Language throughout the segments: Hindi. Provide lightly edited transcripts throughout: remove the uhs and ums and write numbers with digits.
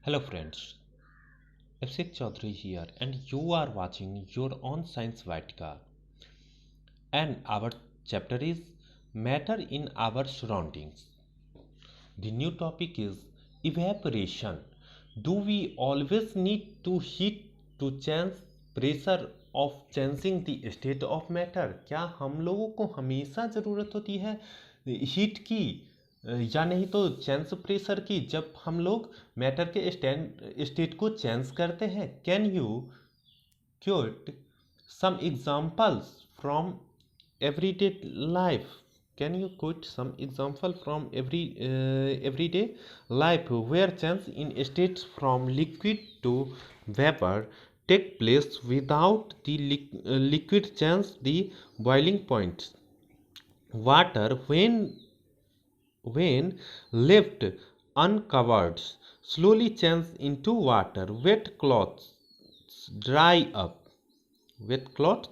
Hello friends, Abhishek Chaudhary here and you are watching your own Science Vatika, and our chapter is Matter in Our Surroundings. The new topic is evaporation. Do we always need to heat to change pressure of changing the state of matter? क्या हम लोगों को हमेशा ज़रूरत होती है हीट की या नहीं तो चेंज प्रेशर की जब हम लोग मैटर के स्टेट को चेंज करते हैं? Can you quote some examples from everyday life? Can you quote some example from everyday life where change in states from liquid to vapor take place without the liquid change the boiling point? Water, when left uncovered, slowly change into water. Wet clothes dry up. Wet clothes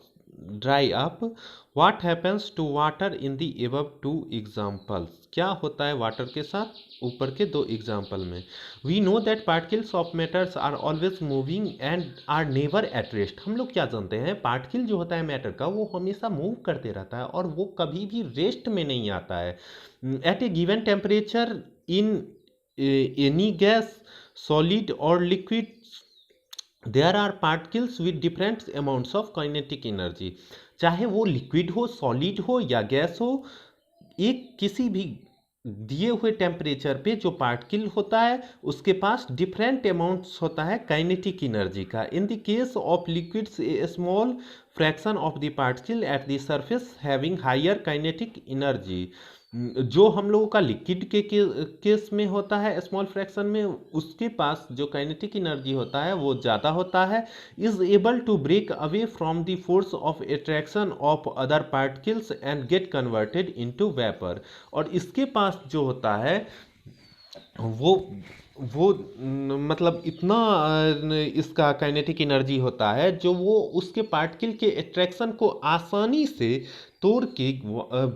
dry up. What happens to water in the above two examples? क्या होता है वाटर के साथ ऊपर के दो एग्जाम्पल में? We know that particles of matters are always moving and are never at rest. हम लोग क्या जानते हैं, पार्टिकल जो होता है मैटर का वो हमेशा मूव करते रहता है और वो कभी भी रेस्ट में नहीं आता है. At a given temperature in any gas, solid or liquid, there are particles with different amounts of kinetic energy. चाहे वो लिक्विड हो, सॉलिड हो या गैस हो, एक किसी भी दिए हुए टेम्परेचर पे जो पार्टिकल होता है उसके पास डिफरेंट अमाउंट्स होता है काइनेटिक एनर्जी का. In the case of liquids a small fraction of the particle at the surface having higher kinetic energy. जो हम लोगों का लिक्विड के केस में होता है स्मॉल फ्रैक्शन में, उसके पास जो काइनेटिक एनर्जी होता है वो ज़्यादा होता है. Is able to break away from the force of attraction of other particles and get converted into vapour. और इसके पास जो होता है वो मतलब इतना इसका काइनेटिक एनर्जी होता है जो वो उसके पार्टिकल के अट्रैक्शन को आसानी से तोड़ के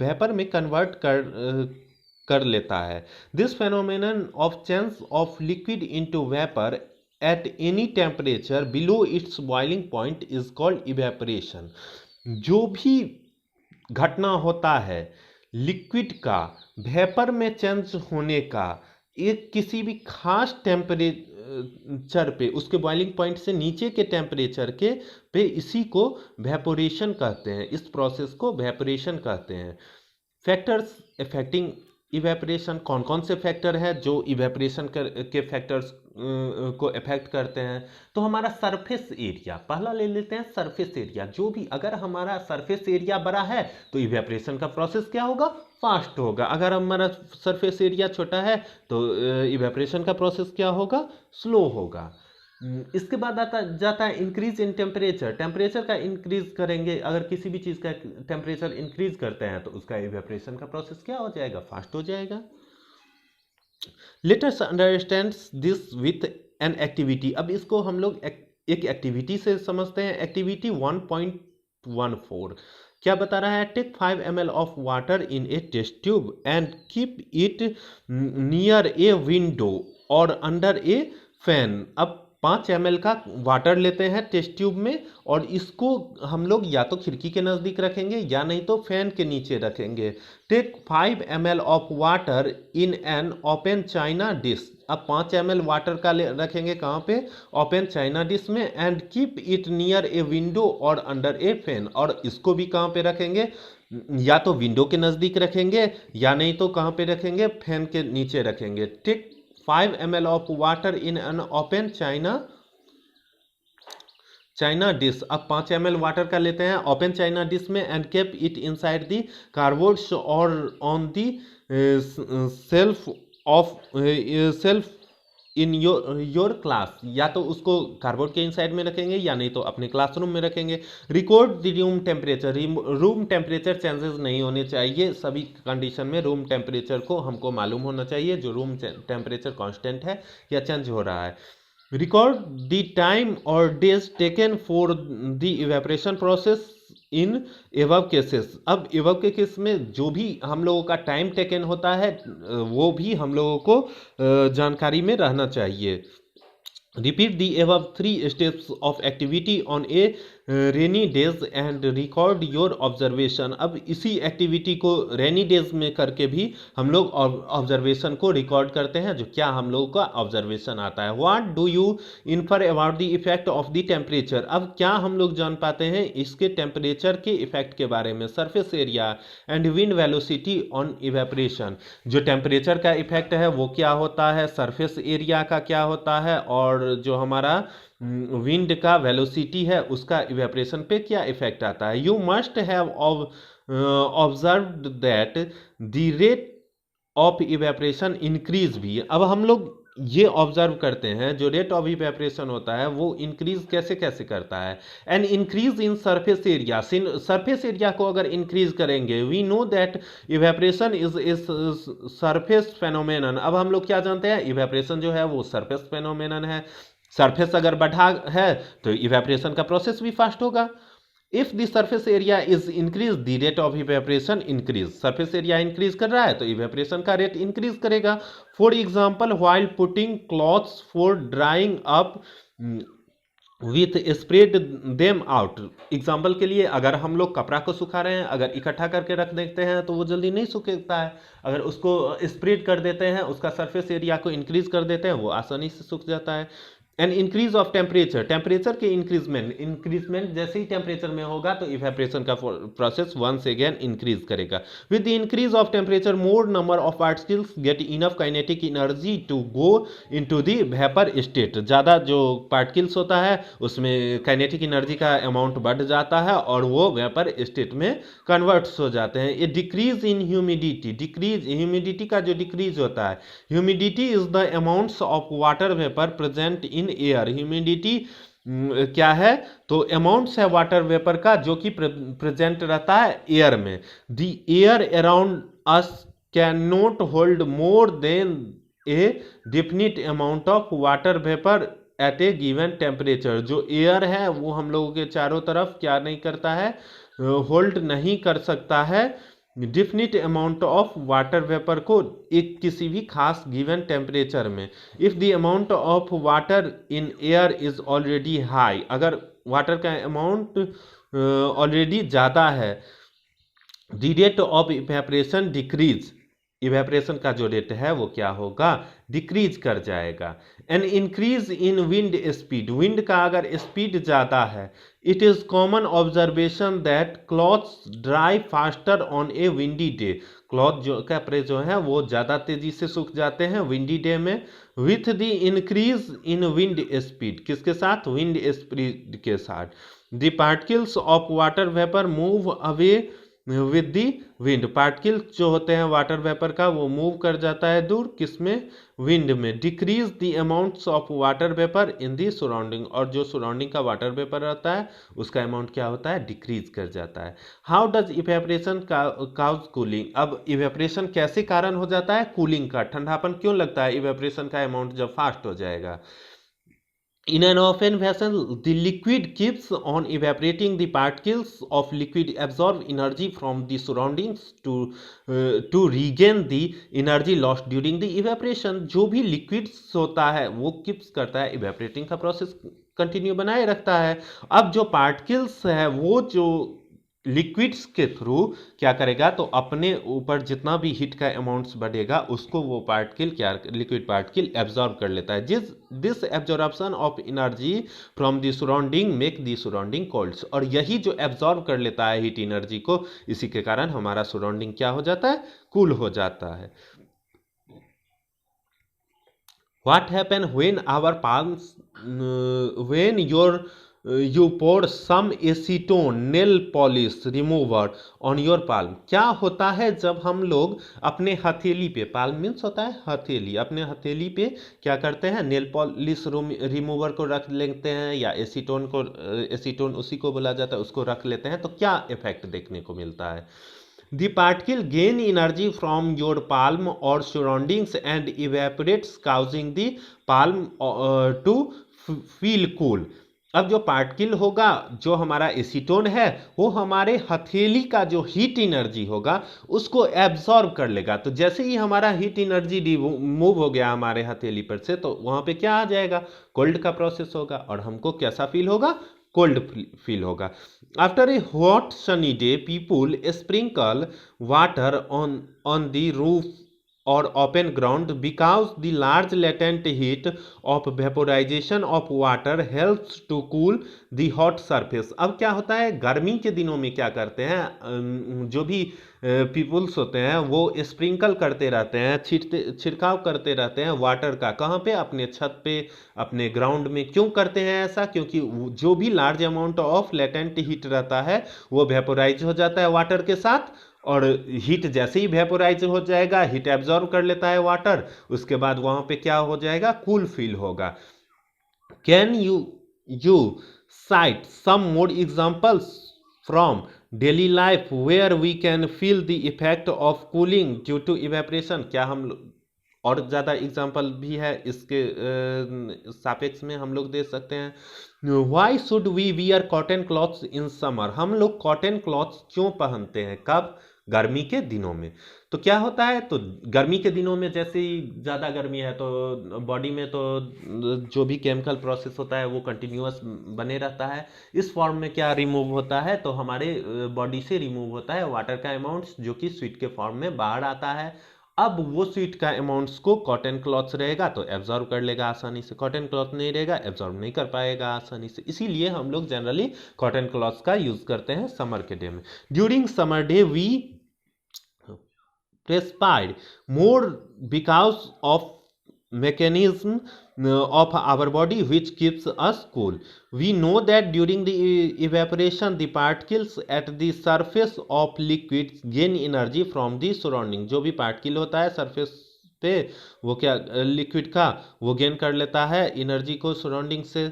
वेपर में कन्वर्ट कर लेता है. This phenomenon of change of liquid into vapour at any temperature below it's boiling point is called evaporation. जो भी घटना होता है लिक्विड का वेपर में चेंज होने का एक किसी भी खास टेम्परेचर पे, उसके बॉइलिंग पॉइंट से नीचे के टेम्परेचर के पे, इसी को वेपोरेशन कहते हैं. इस प्रोसेस को वेपोरेशन कहते हैं. फैक्टर्स अफेक्टिंग इवेपोरेशन, कौन कौन से फैक्टर है जो इवेपोरेशन के फैक्टर्स को अफेक्ट करते हैं? तो हमारा सरफेस एरिया पहला ले लेते हैं. सरफेस एरिया, जो भी अगर हमारा सरफेस एरिया बड़ा है तो इवेपोरेशन का प्रोसेस क्या होगा? फास्ट होगा. अगर हमारा सरफेस एरिया छोटा है तो इवेपोरेशन का प्रोसेस क्या होगा? स्लो होगा. इसके बाद आता जाता है इंक्रीज इन टेम्परेचर. टेम्परेचर का इंक्रीज करेंगे, अगर किसी भी चीज़ का टेम्परेचर इंक्रीज करते हैं तो उसका इवेपोरेशन का प्रोसेस क्या हो जाएगा? फास्ट हो जाएगा. Let us understand this with an activity. अब इसको हम लोग एक एक्टिविटी से समझते हैं. एक्टिविटी 1.14 क्या बता रहा है? Take 5 ml of water in a test tube and keep it near a window or under a fan. अब 5 ml का वाटर लेते हैं टेस्ट ट्यूब में और इसको हम लोग या तो खिड़की के नज़दीक रखेंगे या नहीं तो फैन के नीचे रखेंगे. Take 5 ml of water in an open China dish. अब 5 ml वाटर का रखेंगे कहाँ पे? ओपन चाइना डिश में. And keep it near a window or under a fan. और इसको भी कहाँ पे रखेंगे? या तो विंडो के नज़दीक रखेंगे या नहीं तो कहाँ पे रखेंगे? फैन के नीचे रखेंगे. Take 5 ml of water in an open China dish. अब 5 ml वाटर का लेते हैं ओपन चाइना डिश में and keep it inside the cardboard और on the shelf in your class. या तो उसको कार्डबोर्ड के इनसाइड में रखेंगे या नहीं तो अपने क्लासरूम में रखेंगे. Record the room temperature. Room temperature changes नहीं होने चाहिए. सभी कंडीशन में रूम टेम्परेचर को हमको मालूम होना चाहिए जो रूम टेम्परेचर कांस्टेंट है या चेंज हो रहा है. रिकॉर्ड द टाइम और days taken for the evaporation process in एवब cases. अब एवब के केस में जो भी हम लोगों का टाइम टेकन होता है वो भी हम लोगों को जानकारी में रहना चाहिए. Repeat the above three steps of activity on a rainy days and record your observation. अब इसी एक्टिविटी को रेनी डेज में करके भी हम लोग ऑब्जर्वेशन को रिकॉर्ड करते हैं, जो क्या हम लोगों का ऑब्जर्वेशन आता है। What do you infer about the effect of the temperature. अब क्या हम लोग जान पाते हैं इसके टेम्परेचर के इफेक्ट के बारे में। Surface area and wind velocity on evaporation. जो टेम्परेचर का इफेक्ट है वो क्या होता है, सरफेस एरिया का क्या होता है, और जो हमारा विंड का वेलोसिटी है उसका इवेपरेशन पे क्या इफेक्ट आता है। You must have observed that the rate of evaporation increase भी। अब हम लोग ये ऑब्जर्व करते हैं जो रेट ऑफ इवेपरेशन होता है वो इंक्रीज कैसे कैसे करता है। And increase in surface area. Surface area को अगर इंक्रीज करेंगे, we know that evaporation is surface phenomenon. अब हम लोग क्या जानते हैं, इवेपरेशन जो है वो सरफेस फेनोमेनन है। सरफेस अगर बढ़ा है तो इवेपरेशन का प्रोसेस भी फास्ट होगा। If the surface area is increase the rate of evaporation increase. Surface area increase कर रहा है तो इवेपरेशन का रेट इंक्रीज करेगा। For example while putting clothes for drawing up with spread them out. Example के लिए अगर हम लोग कपड़ा को सुखा रहे हैं, अगर इकट्ठा करके रख देते हैं तो वो जल्दी नहीं सूखता है। अगर उसको स्प्रेड कर देते हैं, उसका सरफेस एरिया को इंक्रीज कर देते हैं, वो आसानी से सूख जाता है। And increase of temperature. Temperature के इंक्रीजमेंट जैसे ही टेम्परेचर में होगा तो इवेपरेशन का प्रोसेस वंस अगेन इंक्रीज करेगा। With the increase of temperature more number of particles get enough kinetic energy to go into the vapour state. ज़्यादा जो पार्टिकल्स होता है उसमें काइनेटिक एनर्जी का अमाउंट बढ़ जाता है और वो वेपर स्टेट में कन्वर्ट्स हो जाते हैं। ये decrease in humidity. Decrease humidity का जो डिक्रीज होता है, humidity is the amounts of water vapour present in air. Humidity क्या है, तो अमाउंट्स है वाटर वेपर का जो कि प्रेजेंट रहता है एयर में। The air around us can not hold more than A definite amount of water vapour eight A given temperature. जो एयर है वो हम लोगों के चारों तरफ क्या नहीं करता है, होल्ड नहीं कर सकता है definite amount of water vapour को एक किसी भी खास गिवन टेम्परेचर में। If the amount of water in air is already high. अगर वाटर का अमाउंट ऑलरेडी ज़्यादा है, the rate of evaporation decrease. Evaporation का जो रेट है वो क्या होगा, डिक्रीज कर जाएगा। An increase in wind speed. Wind का अगर स्पीड ज़्यादा है, it is common observation that clothes dry faster on A windy day. Cloth जो कपड़े जो हैं वो ज़्यादा तेज़ी से सूख जाते हैं विंडी डे में। With the increase in wind speed. किसके साथ, विंड स्पीड के साथ। The particles of water vapour move away with the wind. Particle जो होते हैं वाटर वेपर का वो मूव कर जाता है दूर, किसमें, विंड में। Decrease the amounts of water vapour in the surrounding. और जो सराउंडिंग का वाटर वेपर रहता है उसका अमाउंट क्या होता है, डिक्रीज कर जाता है। How does evaporation cause cooling. अब इवेपरेशन कैसे कारण हो जाता है, कूलिंग का। ठंडापन क्यों लगता है इवेपरेशन का अमाउंट जब फास्ट हो जाएगा। In an open vessel, the liquid keeps on evaporating. The particles of liquid absorb energy from the surroundings to regain the energy lost during the evaporation. जो भी liquids होता है वो keeps करता है, evaporating का process कंटिन्यू बनाए रखता है। अब जो पार्टिकल्स है वो जो लिक्विड्स के थ्रू क्या करेगा, तो अपने ऊपर जितना भी हीट का अमाउंट्स बढ़ेगा उसको वो पार्टिकल क्या, लिक्विड पार्टिकल एब्जॉर्ब कर लेता है। This absorption of energy from the surrounding make the surrounding cold. और यही जो एब्जॉर्ब कर लेता है हीट एनर्जी को, इसी के कारण हमारा सराउंडिंग क्या हो जाता है, कूल हो जाता है। What happen when our palms, when you pour some acetone nail polish remover on your palm। क्या होता है जब हम लोग अपने हथेली पे, पाल्म मीन्स होता है हथेली, अपने हथेली पे क्या करते हैं, नेल पॉलिश रिमूवर को रख लेते हैं, या एसीटोन को, एसीटोन उसी को बोला जाता है, उसको रख लेते हैं, तो क्या इफेक्ट देखने को मिलता है। The particle gain energy from your palm or surroundings and evaporates, causing the palm to feel cool। अब जो पार्टिकल होगा, जो हमारा एसीटोन है, वो हमारे हथेली का जो हीट एनर्जी होगा उसको एब्जॉर्ब कर लेगा। तो जैसे ही हमारा हीट एनर्जी मूव हो गया हमारे हथेली पर से, तो वहां पे क्या आ जाएगा, कोल्ड का प्रोसेस होगा और हमको कैसा फील होगा, कोल्ड फील होगा। After a hot sunny day people sprinkle water on the roof or open ground because the large latent heat of vaporization of water helps to cool the hot surface। अब क्या होता है, गर्मी के दिनों में क्या करते हैं, जो भी पीपुल्स होते हैं वो स्प्रिंकल करते रहते हैं, छिड़काव करते रहते हैं वाटर का। कहाँ पे, अपने छत पे, अपने ग्राउंड में। क्यों करते हैं ऐसा, क्योंकि जो भी large amount of latent heat रहता है वो वेपोराइज हो जाता है वाटर के साथ, और हीट जैसे ही वेपोराइज हो जाएगा, हीट एब्जॉर्ब कर लेता है वाटर, उसके बाद वहां पे क्या हो जाएगा, कूल फील होगा। Can you cite some more examples from daily life where we can feel the effect of cooling due to evaporation. क्या हम और ज़्यादा एग्जाम्पल भी है इसके सापेक्ष में हम लोग दे सकते हैं। Why should we wear cotton clothes in summer. हम लोग कॉटन क्लॉथ्स क्यों पहनते हैं, कब, गर्मी के दिनों में। तो क्या होता है, तो गर्मी के दिनों में जैसे ही ज़्यादा गर्मी है तो बॉडी में तो जो भी केमिकल प्रोसेस होता है वो कंटिन्यूअस बने रहता है। इस फॉर्म में क्या रिमूव होता है, तो हमारे बॉडी से रिमूव होता है वाटर का अमाउंट्स, जो कि स्वीट के फॉर्म में बाहर आता है। अब वो स्वीट का अमाउंट्स को कॉटन क्लॉथ रहेगा तो एब्जॉर्ब कर लेगा आसानी से, कॉटन क्लॉथ नहीं रहेगा एब्जॉर्ब नहीं कर पाएगा आसानी से। इसीलिए हम लोग जनरली कॉटन क्लॉथ का यूज करते हैं समर के डे में। During summer day we perspired more because of mechanism of our body which keeps us cool. We know that during the evaporation the particles at the surface of liquids gain energy from the surrounding। जो भी पार्टिकल होता है सरफेस पे वो क्या, लिक्विड का, वो गेन कर लेता है एनर्जी को सराउंडिंग से।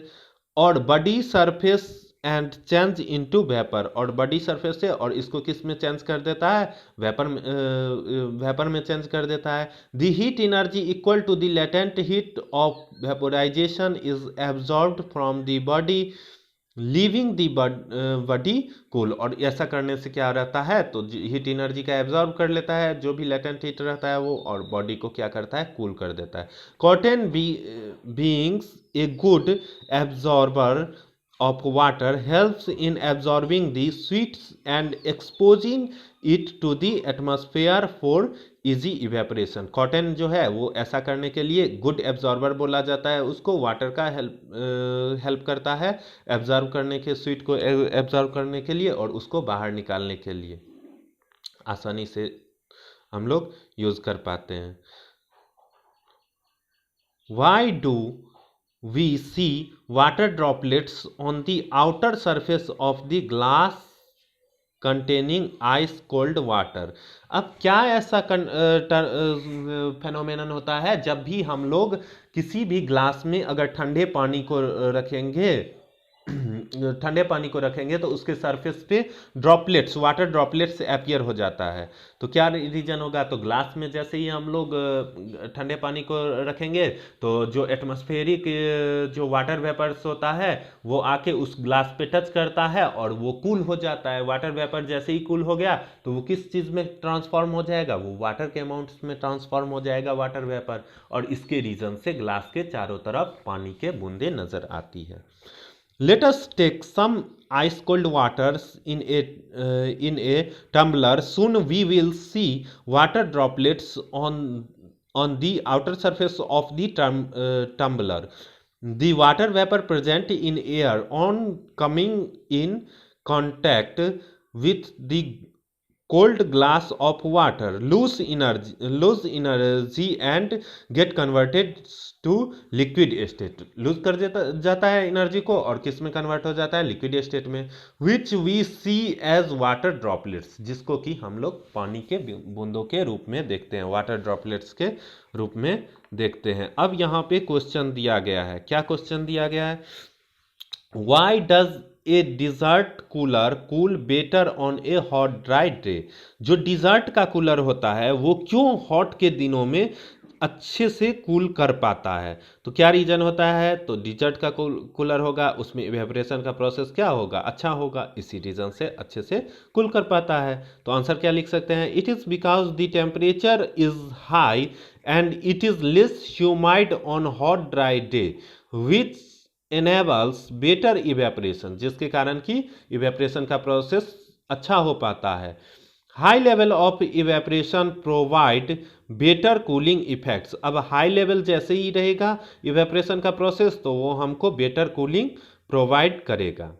और body surface and change into vapour, और बॉडी सरफेस से और इसको किस में चेंज कर देता है, वेपर में चेंज कर देता है। The heat energy equal to the latent heat of vaporisation is absorbed from the body leaving the body cool. और ऐसा करने से क्या रहता है, तो हीट एनर्जी का एब्जॉर्ब कर लेता है जो भी लेटेंट हीट रहता है वो, और बॉडी को क्या करता है, कूल कर देता है। Cotton beings a good absorber of water helps in absorbing the sweets and exposing it to the atmosphere for easy evaporation। Cotton जो है वो ऐसा करने के लिए गुड एब्जॉर्बर बोला जाता है उसको, वाटर का हेल्प करता है एब्जॉर्ब करने के, स्वीट को एब्जॉर्ब करने के लिए और उसको बाहर निकालने के लिए आसानी से हम लोग यूज कर पाते हैं। Why do we see water droplets on the outer surface of the glass containing ice cold water। अब क्या ऐसा फेनोमेनन होता है, जब भी हम लोग किसी भी ग्लास में अगर ठंडे पानी को रखेंगे तो उसके सरफेस पे ड्रॉपलेट्स, वाटर ड्रॉपलेट्स अपीयर हो जाता है। तो क्या रीजन होगा, तो ग्लास में जैसे ही हम लोग ठंडे पानी को रखेंगे तो जो एटमॉस्फेरिक जो वाटर वेपर्स होता है वो आके उस ग्लास पे टच करता है और वो कूल हो जाता है। वाटर वेपर जैसे ही कूल हो गया तो वो किस चीज़ में ट्रांसफॉर्म हो जाएगा, वो वाटर के अमाउंट्स में ट्रांसफॉर्म हो जाएगा वाटर वेपर, और इसके रीजन से ग्लास के चारों तरफ पानी के बूंदे नजर आती है। Let us take some ice cold waters in a tumbler. Soon we will see water droplets on the outer surface of the tumbler. The water vapor present in air on coming in contact with the cold glass of water lose energy and get converted to liquid state। Lose कर जाता है एनर्जी को और किस में कन्वर्ट हो जाता है, लिक्विड स्टेट में। which we see as water droplets, जिसको कि हम लोग पानी के बूंदों के रूप में देखते हैं, वाटर ड्रॉपलेट्स के रूप में देखते हैं। अब यहाँ पे क्वेश्चन दिया गया है, क्या क्वेश्चन दिया गया है, why does a desert cooler cool better on a hot dry day. जो डिजर्ट का कूलर होता है वो क्यों हॉट के दिनों में अच्छे से कूल कर पाता है। तो क्या रीजन होता है? तो डिजर्ट का कूलर होगा, उसमें इवेपोरेशन का प्रोसेस क्या होगा? अच्छा होगा, इसी रीजन से अच्छे से कूल कर पाता है। तो आंसर क्या लिख सकते हैं? It is because the temperature is high and it is less humid on hot dry day which enables better evaporation, जिसके कारण कि इवेपोरेशन का प्रोसेस अच्छा हो पाता है। High level of evaporation provide better cooling effects. अब हाई लेवल जैसे ही रहेगा इवेपोरेशन का प्रोसेस, तो वो हमको बेटर कूलिंग प्रोवाइड करेगा।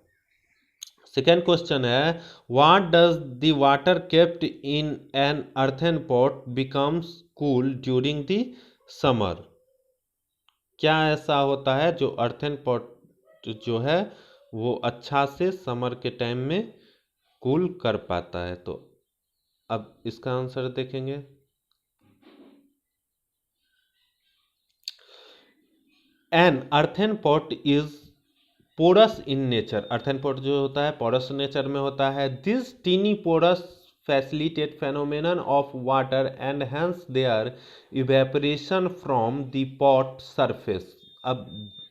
सेकेंड क्वेश्चन है, what does the water kept in an earthen pot becomes cool during the summer? क्या ऐसा होता है जो अर्थन पॉट जो है वो अच्छा से समर के टाइम में कूल कर पाता है? तो अब इसका आंसर देखेंगे। An earthen pot is porous in nature. Earthen pot जो होता है पोरस नेचर में होता है। This tiny pores facilitate phenomenon of water and hence their evaporation from the pot surface. अब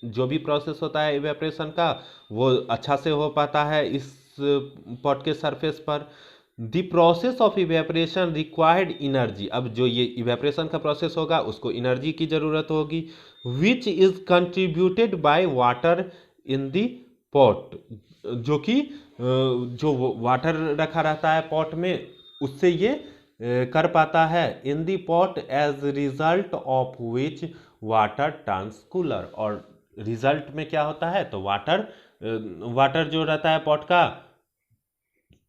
जो भी प्रोसेस होता है इवेपोरेशन का वो अच्छा से हो पाता है इस पॉट के सरफेस पर। The process of evaporation required energy. अब जो ये इवेपोरेशन का प्रोसेस होगा उसको एनर्जी की ज़रूरत होगी, which is contributed by water in the pot, जो कि जो वाटर रखा रहता है पॉट में उससे ये कर पाता है। In the pot as result of which water turns cooler. और रिजल्ट में क्या होता है? तो वाटर जो रहता है पॉट का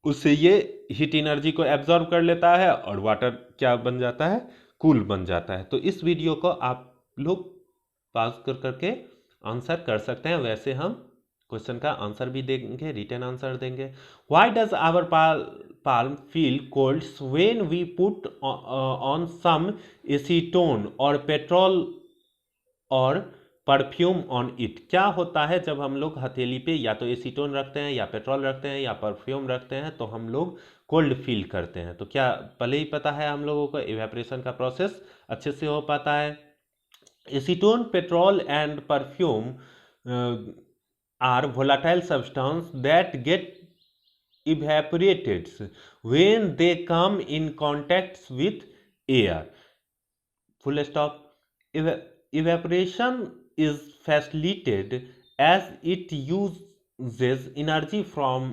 उससे ये हीट एनर्जी को एब्जॉर्ब कर लेता है और वाटर क्या बन जाता है? कूल बन जाता है। तो इस वीडियो को आप लोग पॉज कर करके आंसर कर सकते हैं। वैसे हम क्वेश्चन का आंसर भी देंगे, रिटन आंसर देंगे। Why does our palm feel cold when we put on some acetone और पेट्रोल और परफ्यूम ऑन इट? क्या होता है जब हम लोग हथेली पे या तो एसीटोन रखते हैं या पेट्रोल रखते हैं या परफ्यूम रखते हैं तो हम लोग कोल्ड फील करते हैं? तो क्या पहले ही पता है हम लोगों को इवेपोरेशन का प्रोसेस अच्छे से हो पाता है। Acetone, petrol and perfume are volatile substance that get evaporated when they come in contact with air. Full stop. Evaporation is facilitated as it uses energy from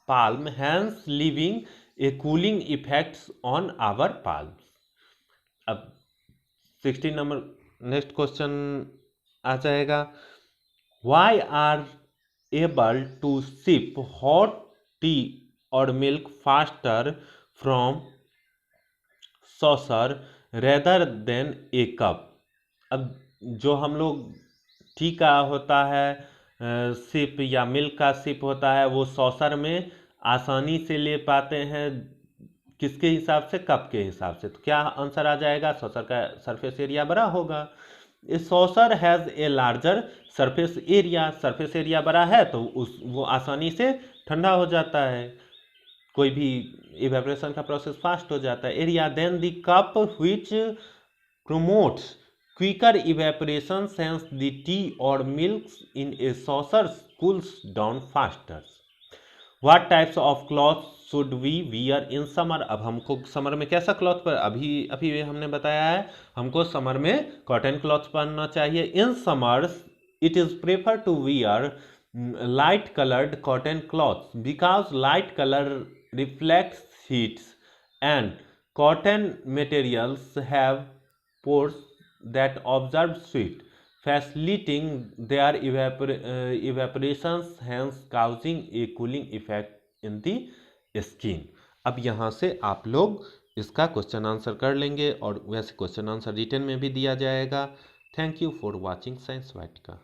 palm, hence leaving a cooling effects on our palms. अब 16 नंबर नेक्स्ट क्वेश्चन आ जाएगा। Why are able to sip hot tea और milk faster from saucer rather than a cup? अब जो हम लोग टी का होता है सिप या मिल्क का सिप होता है वो सॉसर में आसानी से ले पाते हैं, किसके हिसाब से? कप के हिसाब से। तो क्या आंसर आ जाएगा? सॉसर का सरफेस एरिया बड़ा होगा। A saucer has a larger surface area. Surface area बड़ा है तो वो आसानी से ठंडा हो जाता है, कोई भी इवेपोरेशन का प्रोसेस फास्ट हो जाता है। Area than the cup which promotes quicker evaporation since the tea or milk in a saucer cools down faster. What types of clothes should we wear in summer? अब हमको समर में कैसा क्लॉथ पर अभी हमने बताया है हमको समर में कॉटन क्लॉथ पहनना चाहिए। In summers it is prefer to wear light colored cotton cloths because light color reflects heat and cotton materials have pores that absorb heat, facilitating their evaporations, hence causing a cooling effect in the skin. अब यहाँ से आप लोग इसका क्वेश्चन आंसर कर लेंगे और वैसे क्वेश्चन आंसर रिटन में भी दिया जाएगा। Thank you for watching science Vatika.